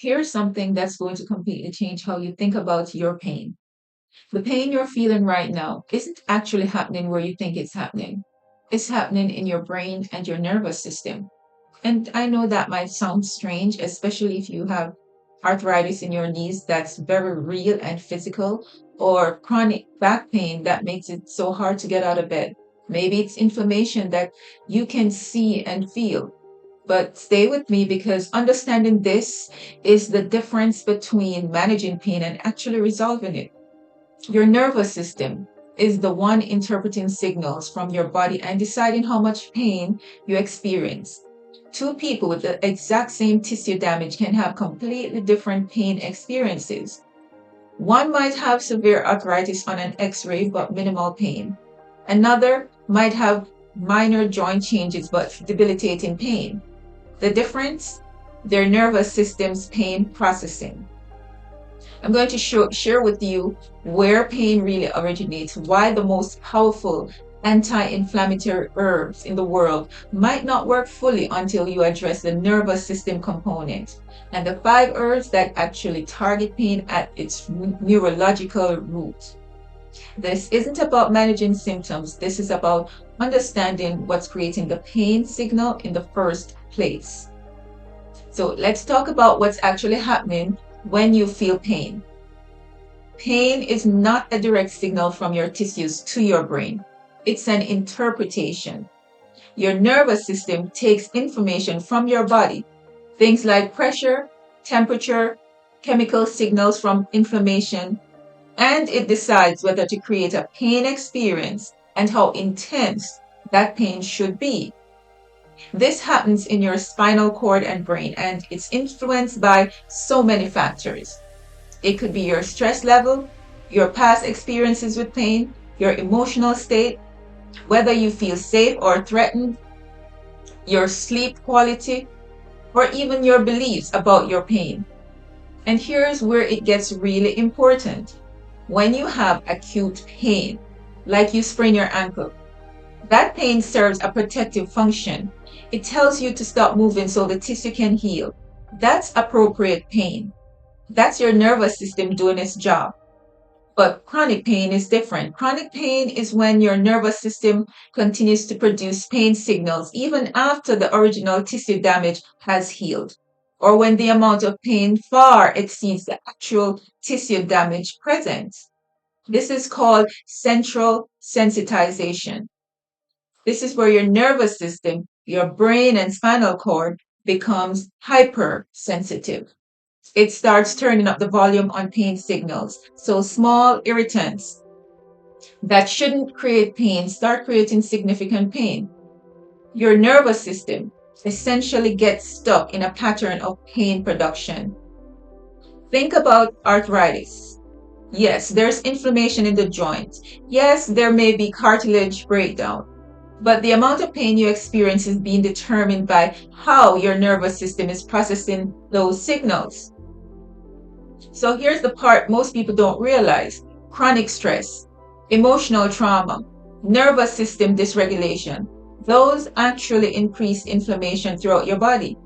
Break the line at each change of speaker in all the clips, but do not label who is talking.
Here's something that's going to completely change how you think about your pain. The pain you're feeling right now isn't actually happening where you think it's happening. It's happening in your brain and your nervous system. And I know that might sound strange, especially if you have arthritis in your knees that's very real and physical, or chronic back pain that makes it so hard to get out of bed. Maybe it's inflammation that you can see and feel. But stay with me because understanding this is the difference between managing pain and actually resolving it. Your nervous system is the one interpreting signals from your body and deciding how much pain you experience. Two people with the exact same tissue damage can have completely different pain experiences. One might have severe arthritis on an x ray but minimal pain. Another might have minor joint changes but debilitating pain. The difference? Their nervous system's pain processing. I'm going to share with you where pain really originates, why the most powerful anti-inflammatory herbs in the world might not work fully until you address the nervous system component, and the 5 herbs that actually target pain at its neurological root. This isn't about managing symptoms. This is about understanding what's creating the pain signal in the first place. So let's talk about what's actually happening when you feel pain. Pain is not a direct signal from your tissues to your brain. It's an interpretation. Your nervous system takes information from your body, things like pressure, temperature, chemical signals from inflammation, and it decides whether to create a pain experience and how intense that pain should be. This happens in your spinal cord and brain, and it's influenced by so many factors. It could be your stress level, your past experiences with pain, your emotional state, whether you feel safe or threatened, your sleep quality, or even your beliefs about your pain. And here's where it gets really important. When you have acute pain, like you sprain your ankle, that pain serves a protective function. It tells you to stop moving so the tissue can heal. That's appropriate pain. That's your nervous system doing its job. But chronic pain is different. Chronic pain is when your nervous system continues to produce pain signals even after the original tissue damage has healed, or when the amount of pain far exceeds the actual tissue damage present. This is called central sensitization. This is where your nervous system, your brain and spinal cord becomes hypersensitive. It starts turning up the volume on pain signals. So small irritants that shouldn't create pain start creating significant pain. Your nervous system essentially gets stuck in a pattern of pain production. Think about arthritis. Yes, there's inflammation in the joint. Yes, there may be cartilage breakdown. But the amount of pain you experience is being determined by how your nervous system is processing those signals. So here's the part most people don't realize. Chronic stress, emotional trauma, nervous system dysregulation, those actually increase inflammation throughout your body.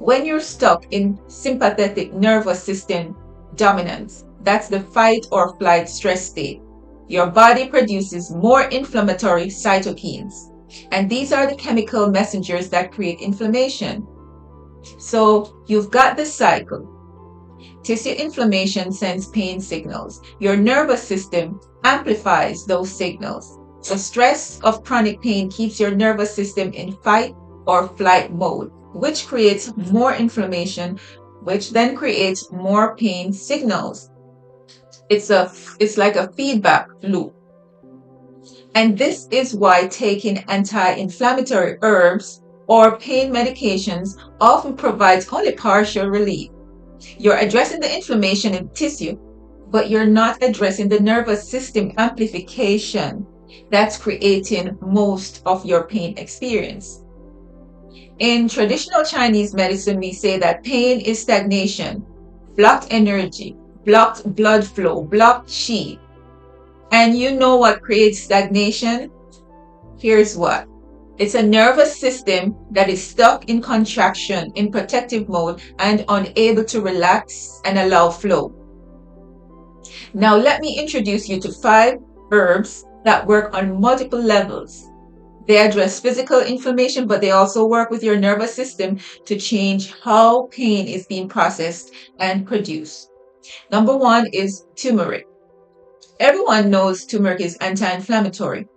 When you're stuck in sympathetic nervous system dominance, that's the fight or flight stress state, your body produces more inflammatory cytokines. And these are the chemical messengers that create inflammation. So you've got this cycle. Tissue inflammation sends pain signals. Your nervous system amplifies those signals. The stress of chronic pain keeps your nervous system in fight or flight mode, which creates more inflammation, which then creates more pain signals. It's like a feedback loop. And this is why taking anti-inflammatory herbs or pain medications often provides only partial relief. You're addressing the inflammation in tissue, but you're not addressing the nervous system amplification that's creating most of your pain experience. In traditional Chinese medicine, we say that pain is stagnation, blocked energy, blocked blood flow, blocked qi. And you know what creates stagnation? Here's what. It's a nervous system that is stuck in contraction, in protective mode, and unable to relax and allow flow. Now, let me introduce you to 5 herbs that work on multiple levels. They address physical inflammation, but they also work with your nervous system to change how pain is being processed and produced. Number 1 is turmeric. Everyone knows turmeric is anti-inflammatory,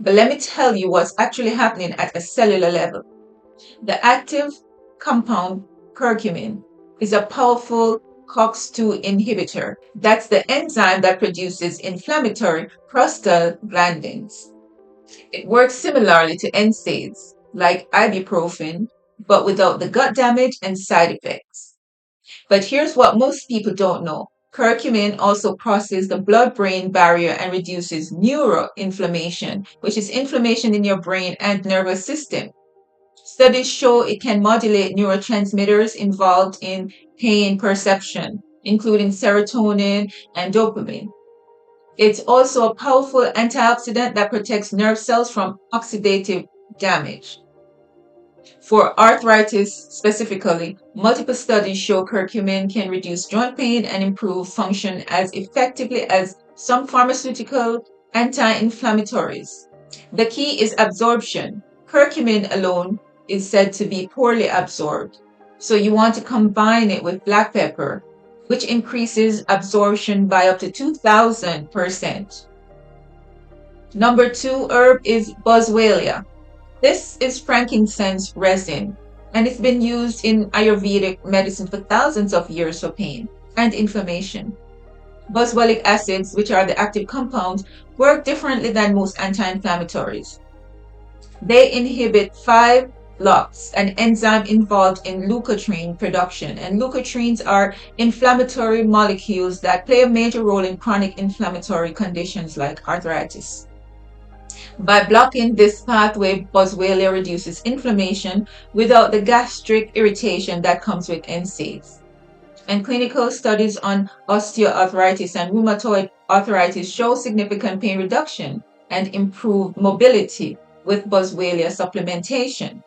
but let me tell you what's actually happening at a cellular level. The active compound curcumin is a powerful COX-2 inhibitor. That's the enzyme that produces inflammatory prostaglandins. It works similarly to NSAIDs, like ibuprofen, but without the gut damage and side effects. But here's what most people don't know. Curcumin also crosses the blood-brain barrier and reduces neuroinflammation, which is inflammation in your brain and nervous system. Studies show it can modulate neurotransmitters involved in pain perception, including serotonin and dopamine. It's also a powerful antioxidant that protects nerve cells from oxidative damage. For arthritis specifically, multiple studies show curcumin can reduce joint pain and improve function as effectively as some pharmaceutical anti-inflammatories. The key is absorption. Curcumin alone is said to be poorly absorbed, so you want to combine it with black pepper, which increases absorption by up to 2,000%. Number 2 herb is Boswellia. This is frankincense resin, and it's been used in Ayurvedic medicine for thousands of years for pain and inflammation. Boswellic acids, which are the active compounds, work differently than most anti-inflammatories. They inhibit 5-LOX, an enzyme involved in leukotriene production, and leukotrienes are inflammatory molecules that play a major role in chronic inflammatory conditions like arthritis. By blocking this pathway, Boswellia reduces inflammation without the gastric irritation that comes with NSAIDs. And clinical studies on osteoarthritis and rheumatoid arthritis show significant pain reduction and improved mobility with Boswellia supplementation.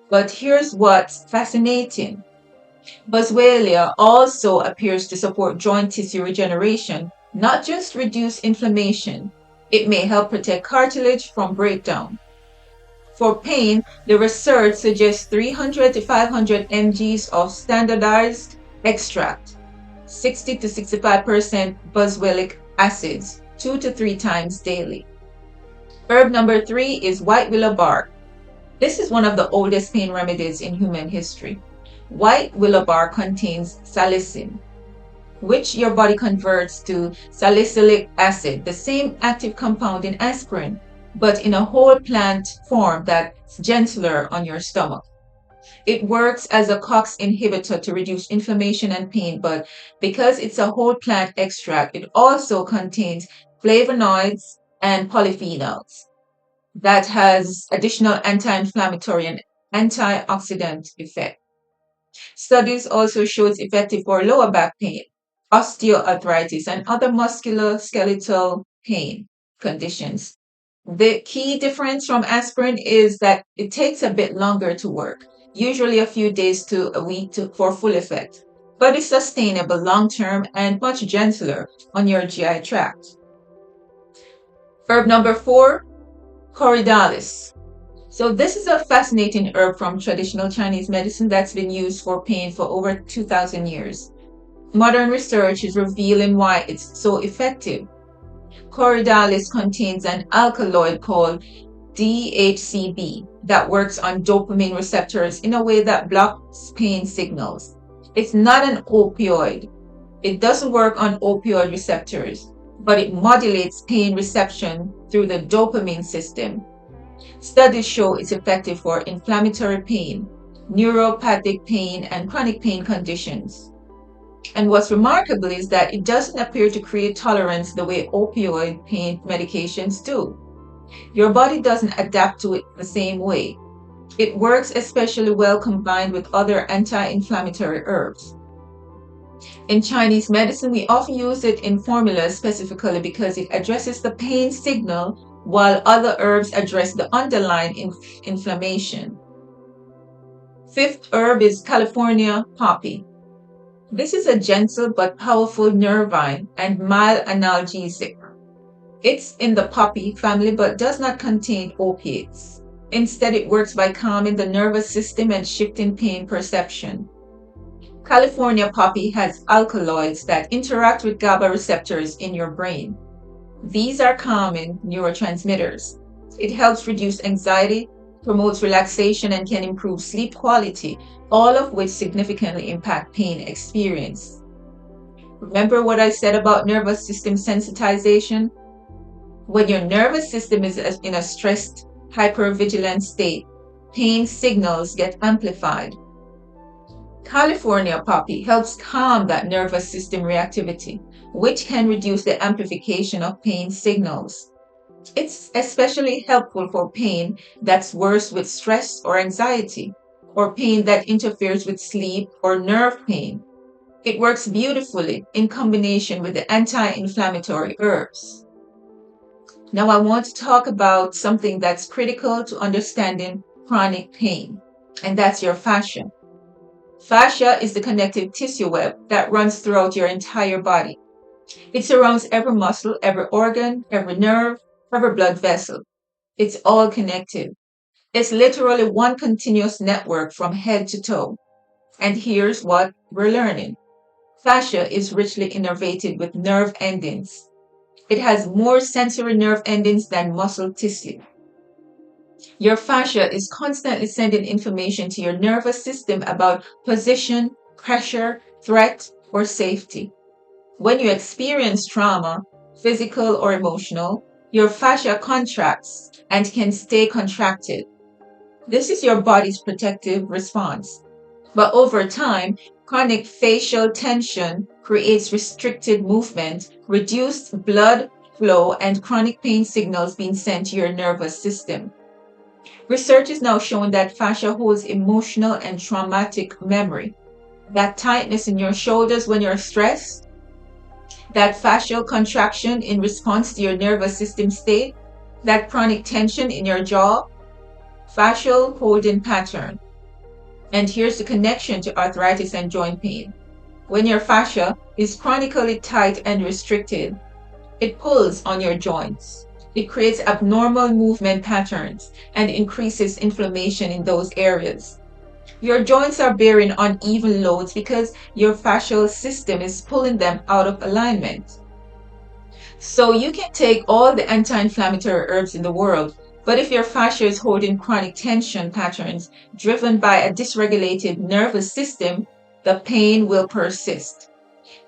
But here's what's fascinating. Boswellia also appears to support joint tissue regeneration, not just reduce inflammation. It may help protect cartilage from breakdown. For pain, the research suggests 300 to 500 mg of standardized extract, 60 to 65% boswellic acids, 2 to 3 times daily. Herb number 3 is white willow bark. This is one of the oldest pain remedies in human history. White willow bark contains salicin, which your body converts to salicylic acid, the same active compound in aspirin, but in a whole plant form that's gentler on your stomach. It works as a COX inhibitor to reduce inflammation and pain, but because it's a whole plant extract, it also contains flavonoids and polyphenols that has additional anti-inflammatory and antioxidant effect. Studies also show it's effective for lower back pain, osteoarthritis, and other musculoskeletal pain conditions. The key difference from aspirin is that it takes a bit longer to work, usually a few days to a week for full effect, but it's sustainable long-term and much gentler on your GI tract. Herb number 4, Corydalis. So this is a fascinating herb from traditional Chinese medicine that's been used for pain for over 2,000 years. Modern research is revealing why it's so effective. Corydalis contains an alkaloid called DHCB that works on dopamine receptors in a way that blocks pain signals. It's not an opioid. It doesn't work on opioid receptors, but it modulates pain reception through the dopamine system. Studies show it's effective for inflammatory pain, neuropathic pain, and chronic pain conditions. And what's remarkable is that it doesn't appear to create tolerance the way opioid pain medications do. Your body doesn't adapt to it the same way. It works especially well combined with other anti-inflammatory herbs. In Chinese medicine, we often use it in formulas specifically because it addresses the pain signal while other herbs address the underlying inflammation. Fifth herb is California poppy. This is a gentle but powerful nervine and mild analgesic. It's in the poppy family but does not contain opiates. Instead, it works by calming the nervous system and shifting pain perception. California poppy has alkaloids that interact with GABA receptors in your brain. These are calming neurotransmitters. It helps reduce anxiety, promotes relaxation, and can improve sleep quality, all of which significantly impact pain experience. Remember what I said about nervous system sensitization? When your nervous system is in a stressed, hypervigilant state, pain signals get amplified. California poppy helps calm that nervous system reactivity, which can reduce the amplification of pain signals. It's especially helpful for pain that's worse with stress or anxiety, or pain that interferes with sleep or nerve pain. It works beautifully in combination with the anti-inflammatory herbs. Now I want to talk about something that's critical to understanding chronic pain, and that's your fascia. Fascia is the connective tissue web that runs throughout your entire body. It surrounds every muscle, every organ, every nerve, every blood vessel. It's all connected. It's literally one continuous network from head to toe. And here's what we're learning. Fascia is richly innervated with nerve endings. It has more sensory nerve endings than muscle tissue. Your fascia is constantly sending information to your nervous system about position, pressure, threat, or safety. When you experience trauma, physical or emotional, your fascia contracts and can stay contracted. This is your body's protective response. But over time, chronic facial tension creates restricted movement, reduced blood flow, and chronic pain signals being sent to your nervous system. Research is now showing that fascia holds emotional and traumatic memory. That tightness in your shoulders when you're stressed, that fascial contraction in response to your nervous system state, that chronic tension in your jaw, fascial holding pattern. And here's the connection to arthritis and joint pain. When your fascia is chronically tight and restricted, it pulls on your joints. It creates abnormal movement patterns and increases inflammation in those areas. Your joints are bearing uneven loads because your fascial system is pulling them out of alignment. So you can take all the anti-inflammatory herbs in the world, but if your fascia is holding chronic tension patterns driven by a dysregulated nervous system, the pain will persist.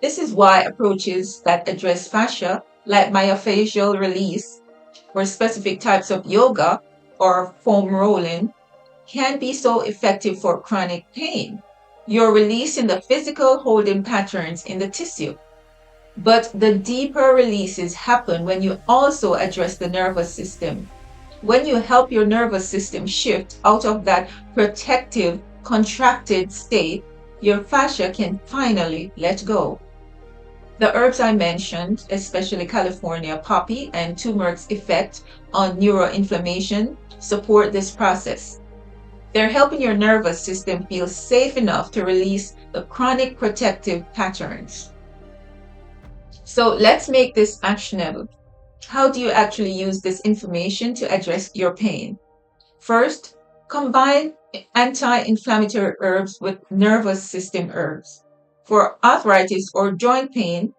This is why approaches that address fascia, like myofascial release, or specific types of yoga or foam rolling, can be so effective for chronic pain. You're releasing the physical holding patterns in the tissue. But the deeper releases happen when you also address the nervous system. When you help your nervous system shift out of that protective, contracted state, your fascia can finally let go. The herbs I mentioned, especially California poppy and turmeric's effect on neuroinflammation, support this process. They're helping your nervous system feel safe enough to release the chronic protective patterns. So let's make this actionable. How do you actually use this information to address your pain? First, combine anti-inflammatory herbs with nervous system herbs. For arthritis or joint pain,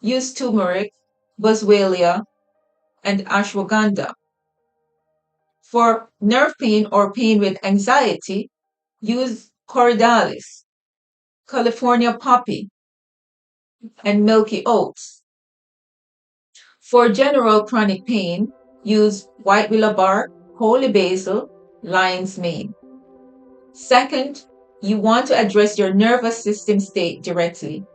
use turmeric, Boswellia, and ashwagandha. For nerve pain or pain with anxiety, use Corydalis, California poppy, and milky oats. For general chronic pain, use white willow bark, holy basil, lion's mane. Second, you want to address your nervous system state directly.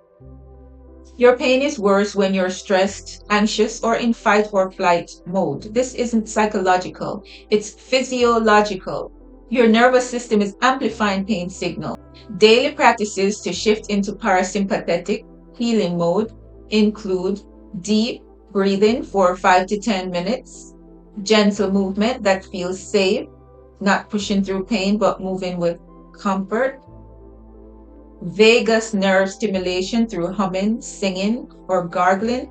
Your pain is worse when you're stressed, anxious, or in fight or flight mode. This isn't psychological, it's physiological. Your nervous system is amplifying pain signals. Daily practices to shift into parasympathetic healing mode include deep breathing for 5 to 10 minutes, Gentle movement that feels safe, not pushing through pain, but moving with comfort. Vagus nerve stimulation through humming, singing, or gargling.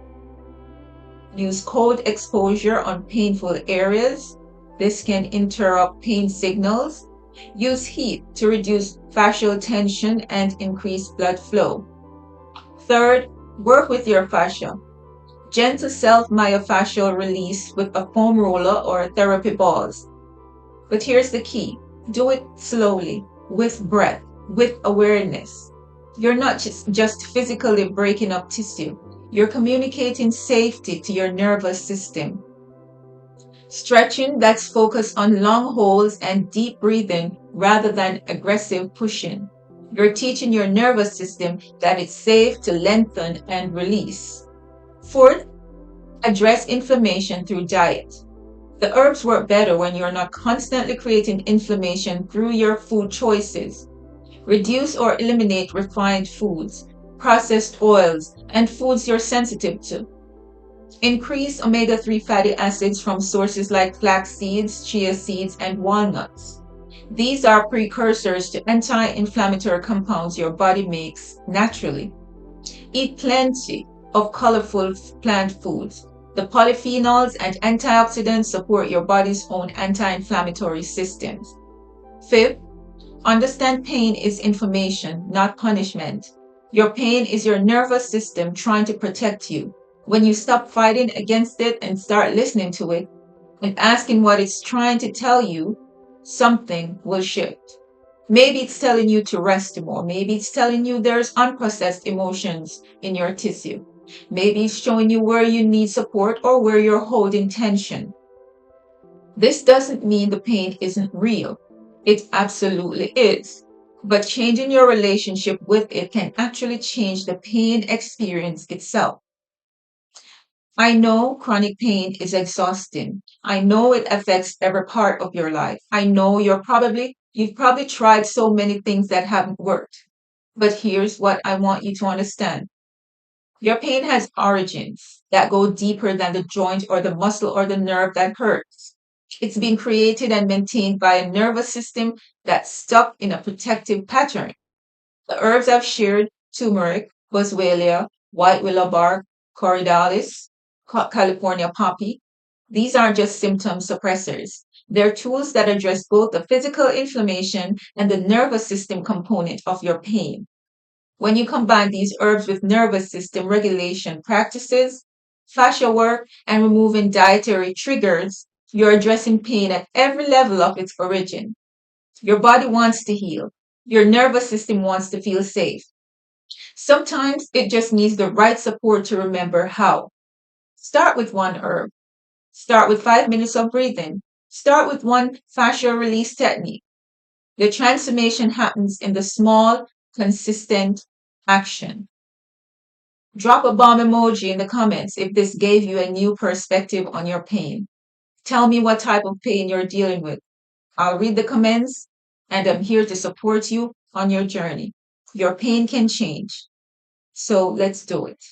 Use cold exposure on painful areas. This can interrupt pain signals. Use heat to reduce fascial tension and increase blood flow. Third, work with your fascia. Gentle self-myofascial release with a foam roller or therapy balls. But here's the key. Do it slowly, with breath, with awareness. You're not just physically breaking up tissue. You're communicating safety to your nervous system. Stretching that's focused on long holds and deep breathing rather than aggressive pushing. You're teaching your nervous system that it's safe to lengthen and release. Fourth, address inflammation through diet. The herbs work better when you're not constantly creating inflammation through your food choices. Reduce or eliminate refined foods, processed oils, and foods you're sensitive to. Increase omega-3 fatty acids from sources like flax seeds, chia seeds, and walnuts. These are precursors to anti-inflammatory compounds your body makes naturally. Eat plenty of colorful plant foods. The polyphenols and antioxidants support your body's own anti-inflammatory systems. Fifth, understand pain is information, not punishment. Your pain is your nervous system trying to protect you. When you stop fighting against it and start listening to it and asking what it's trying to tell you, something will shift. Maybe it's telling you to rest more. Maybe it's telling you there's unprocessed emotions in your tissue. Maybe it's showing you where you need support or where you're holding tension. This doesn't mean the pain isn't real. It absolutely is. But changing your relationship with it can actually change the pain experience itself. I know chronic pain is exhausting. I know it affects every part of your life. I know you've probably tried so many things that haven't worked. But here's what I want you to understand. Your pain has origins that go deeper than the joint or the muscle or the nerve that hurts. It's been created and maintained by a nervous system that's stuck in a protective pattern. The herbs I've shared, turmeric, Boswellia, white willow bark, Corydalis, California poppy, these aren't just symptom suppressors. They're tools that address both the physical inflammation and the nervous system component of your pain. When you combine these herbs with nervous system regulation practices, fascia work, and removing dietary triggers, you're addressing pain at every level of its origin. Your body wants to heal. Your nervous system wants to feel safe. Sometimes it just needs the right support to remember how. Start with one herb. Start with 5 minutes of breathing. Start with one fascia release technique. The transformation happens in the small, consistent action. Drop a bomb emoji in the comments if this gave you a new perspective on your pain. Tell me what type of pain you're dealing with. I'll read the comments and I'm here to support you on your journey. Your pain can change. So let's do it.